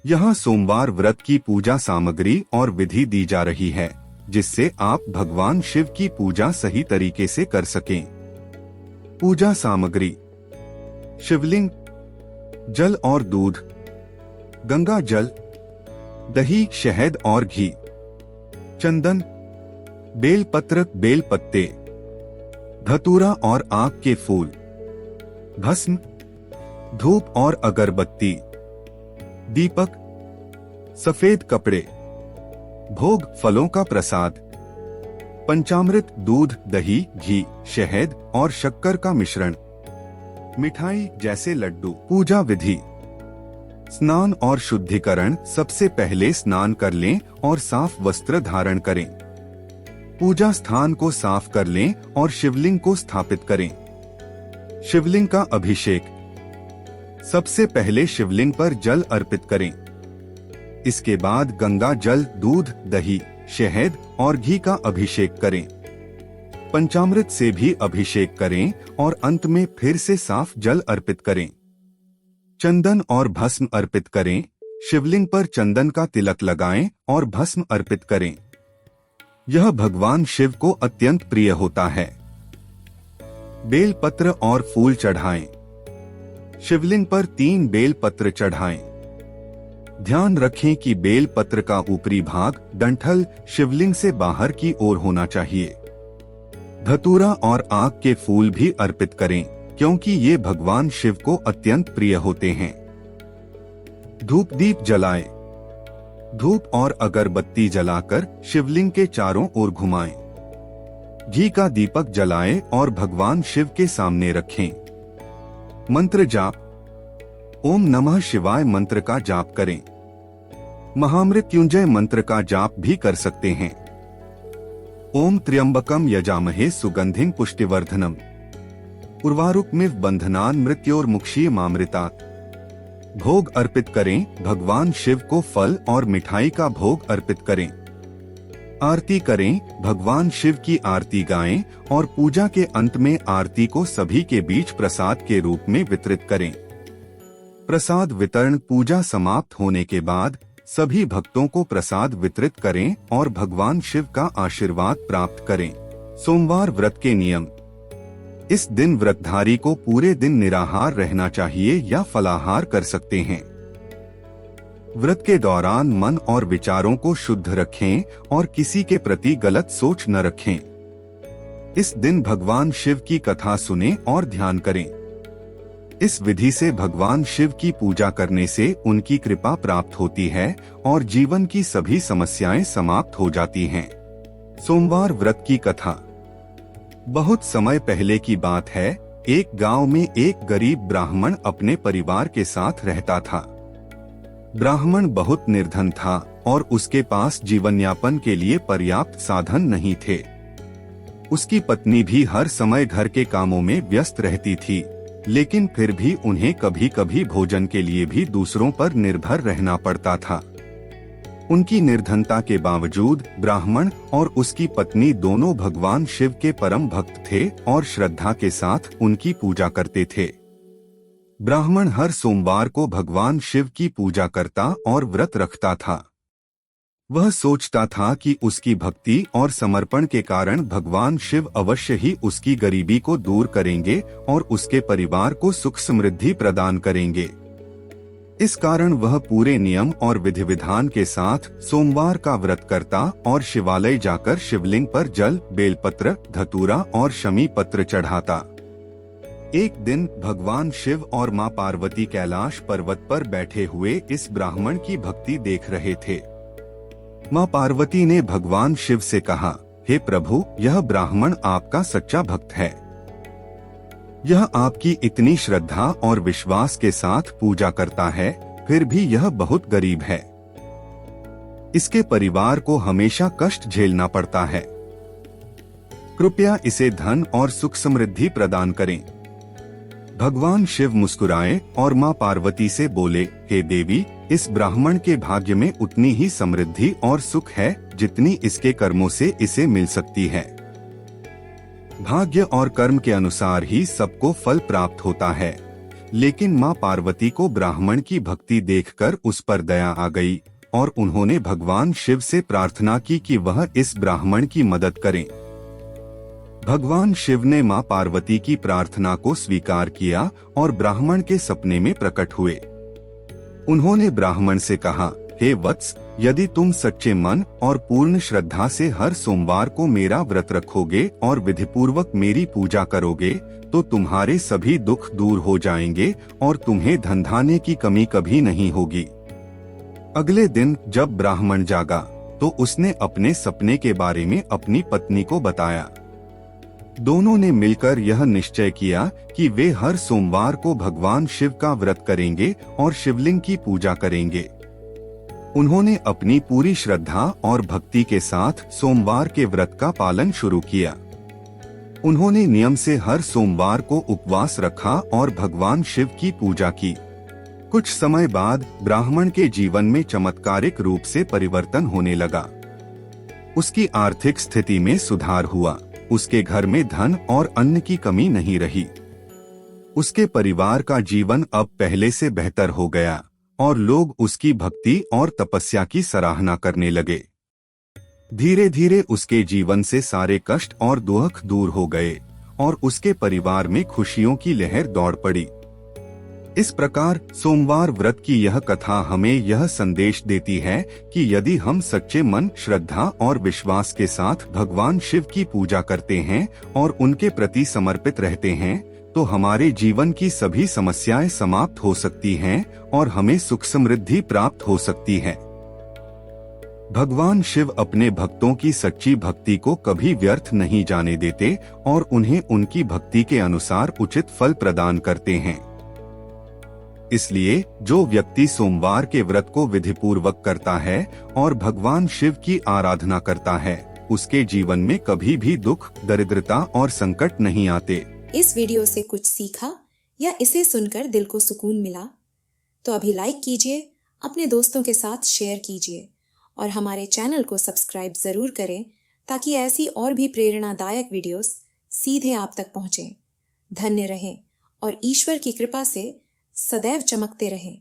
यहाँ सोमवार व्रत की पूजा सामग्री और विधि दी जा रही है, जिससे आप भगवान शिव की पूजा सही तरीके से कर सकें। पूजा सामग्री: शिवलिंग, जल और दूध, गंगा जल, दही, शहद और घी, चंदन, बेलपत्र, बेल पत्ते, धतूरा और आक के फूल, भस्म, धूप और अगरबत्ती, दीपक, सफेद कपड़े, भोग, फलों का प्रसाद, पंचामृत, दूध, दही, घी, शहद और शक्कर का मिश्रण, मिठाई जैसे लड्डू। पूजा विधि: स्नान और शुद्धिकरण: सबसे पहले स्नान कर लें और साफ वस्त्र धारण करें। पूजा स्थान को साफ कर लें और शिवलिंग को स्थापित करें। शिवलिंग का अभिषेक: सबसे पहले शिवलिंग पर जल अर्पित करें। इसके बाद गंगा जल, दूध, दही, शहद और घी का अभिषेक करें। पंचामृत से भी अभिषेक करें और अंत में फिर से साफ जल अर्पित करें। चंदन और भस्म अर्पित करें। शिवलिंग पर चंदन का तिलक लगाएं और भस्म अर्पित करें। यह भगवान शिव को अत्यंत प्रिय होता है। बेल पत्र और फूल चढ़ाएं। शिवलिंग पर 3 बेल पत्र चढ़ाएं। ध्यान रखें कि बेल पत्र का ऊपरी भाग, डंठल, शिवलिंग से बाहर की ओर होना चाहिए। धतूरा और आक के फूल भी अर्पित करें, क्योंकि ये भगवान शिव को अत्यंत प्रिय होते हैं। धूप दीप जलाएं। धूप और अगरबत्ती जलाकर शिवलिंग के चारों ओर घुमाएं। घी का दीपक जलाएं और भगवान शिव के सामने रखें। मंत्र जाप: ओम नमः शिवाय मंत्र का जाप करें। महामृत्युंजय मंत्र का जाप भी कर सकते हैं। ओम त्र्यंबकम यजामहे सुगंधिं पुष्टिवर्धनम उर्वारुकमिव बंधनान् मृत्योर्मुक्षीयमामृतात्। भोग अर्पित करें। भगवान शिव को फल और मिठाई का भोग अर्पित करें। आरती करें। भगवान शिव की आरती गाएं और पूजा के अंत में आरती को सभी के बीच प्रसाद के रूप में वितरित करें। प्रसाद वितरण: पूजा समाप्त होने के बाद सभी भक्तों को प्रसाद वितरित करें और भगवान शिव का आशीर्वाद प्राप्त करें। सोमवार व्रत के नियम: इस दिन व्रतधारी को पूरे दिन निराहार रहना चाहिए या फलाहार कर सकते हैं। व्रत के दौरान मन और विचारों को शुद्ध रखें और किसी के प्रति गलत सोच न रखें। इस दिन भगवान शिव की कथा सुनें और ध्यान करें। इस विधि से भगवान शिव की पूजा करने से उनकी कृपा प्राप्त होती है और जीवन की सभी समस्याएं समाप्त हो जाती हैं। सोमवार व्रत की कथा: बहुत समय पहले की बात है। एक गांव में एक गरीब ब्राह्मण अपने परिवार के साथ रहता था। ब्राह्मण बहुत निर्धन था और उसके पास जीवन यापन के लिए पर्याप्त साधन नहीं थे। उसकी पत्नी भी हर समय घर के कामों में व्यस्त रहती थी, लेकिन फिर भी उन्हें कभी कभी भोजन के लिए भी दूसरों पर निर्भर रहना पड़ता था। उनकी निर्धनता के बावजूद ब्राह्मण और उसकी पत्नी दोनों भगवान शिव के परम भक्त थे और श्रद्धा के साथ उनकी पूजा करते थे। ब्राह्मण हर सोमवार को भगवान शिव की पूजा करता और व्रत रखता था। वह सोचता था कि उसकी भक्ति और समर्पण के कारण भगवान शिव अवश्य ही उसकी गरीबी को दूर करेंगे और उसके परिवार को सुख समृद्धि प्रदान करेंगे। इस कारण वह पूरे नियम और विधि विधान के साथ सोमवार का व्रत करता और शिवालय जाकर शिवलिंग पर जल, बेलपत्र, धतूरा और शमी पत्र चढ़ाता। एक दिन भगवान शिव और मां पार्वती कैलाश पर्वत पर बैठे हुए इस ब्राह्मण की भक्ति देख रहे थे। मां पार्वती ने भगवान शिव से कहा, हे प्रभु, यह ब्राह्मण आपका सच्चा भक्त है। यह आपकी इतनी श्रद्धा और विश्वास के साथ पूजा करता है, फिर भी यह बहुत गरीब है। इसके परिवार को हमेशा कष्ट झेलना पड़ता है। कृपया इसे धन और सुख समृद्धि प्रदान करें। भगवान शिव मुस्कुराए और मां पार्वती से बोले, हे देवी, इस ब्राह्मण के भाग्य में उतनी ही समृद्धि और सुख है जितनी इसके कर्मों से इसे मिल सकती है। भाग्य और कर्म के अनुसार ही सबको फल प्राप्त होता है, लेकिन माँ पार्वती को ब्राह्मण की भक्ति देखकर उस पर दया आ गई और उन्होंने भगवान शिव से प्रार्थना की कि वह इस ब्राह्मण की मदद करें। भगवान शिव ने माँ पार्वती की प्रार्थना को स्वीकार किया और ब्राह्मण के सपने में प्रकट हुए। उन्होंने ब्राह्मण से कहा, हे वत्स, यदि तुम सच्चे मन और पूर्ण श्रद्धा से हर सोमवार को मेरा व्रत रखोगे और विधिपूर्वक मेरी पूजा करोगे तो तुम्हारे सभी दुख दूर हो जाएंगे और तुम्हें धन धान्य की कमी कभी नहीं होगी। अगले दिन जब ब्राह्मण जागा तो उसने अपने सपने के बारे में अपनी पत्नी को बताया। दोनों ने मिलकर यह निश्चय किया कि वे हर सोमवार को भगवान शिव का व्रत करेंगे और शिवलिंग की पूजा करेंगे। उन्होंने अपनी पूरी श्रद्धा और भक्ति के साथ सोमवार के व्रत का पालन शुरू किया। उन्होंने नियम से हर सोमवार को उपवास रखा और भगवान शिव की पूजा की। कुछ समय बाद ब्राह्मण के जीवन में चमत्कारिक रूप से परिवर्तन होने लगा। उसकी आर्थिक स्थिति में सुधार हुआ। उसके घर में धन और अन्न की कमी नहीं रही। उसके परिवार का जीवन अब पहले से बेहतर हो गया और लोग उसकी भक्ति और तपस्या की सराहना करने लगे। धीरे धीरे उसके जीवन से सारे कष्ट और दुख दूर हो गए और उसके परिवार में खुशियों की लहर दौड़ पड़ी। इस प्रकार सोमवार व्रत की यह कथा हमें यह संदेश देती है कि यदि हम सच्चे मन, श्रद्धा और विश्वास के साथ भगवान शिव की पूजा करते हैं और उनके प्रति समर्पित रहते हैं तो हमारे जीवन की सभी समस्याएं समाप्त हो सकती हैं और हमें सुख समृद्धि प्राप्त हो सकती है। भगवान शिव अपने भक्तों की सच्ची भक्ति को कभी व्यर्थ नहीं जाने देते और उन्हें उनकी भक्ति के अनुसार उचित फल प्रदान करते हैं। इसलिए जो व्यक्ति सोमवार के व्रत को विधिपूर्वक करता है और भगवान शिव की आराधना करता है, उसके जीवन में कभी भी दुख, दरिद्रता और संकट नहीं आते। इस वीडियो से कुछ सीखा या इसे सुनकर दिल को सुकून मिला तो अभी लाइक कीजिए, अपने दोस्तों के साथ शेयर कीजिए और हमारे चैनल को सब्सक्राइब जरूर करें ताकि ऐसी और भी प्रेरणादायक वीडियोस सीधे आप तक पहुंचे। धन्य रहें और ईश्वर की कृपा से सदैव चमकते रहें।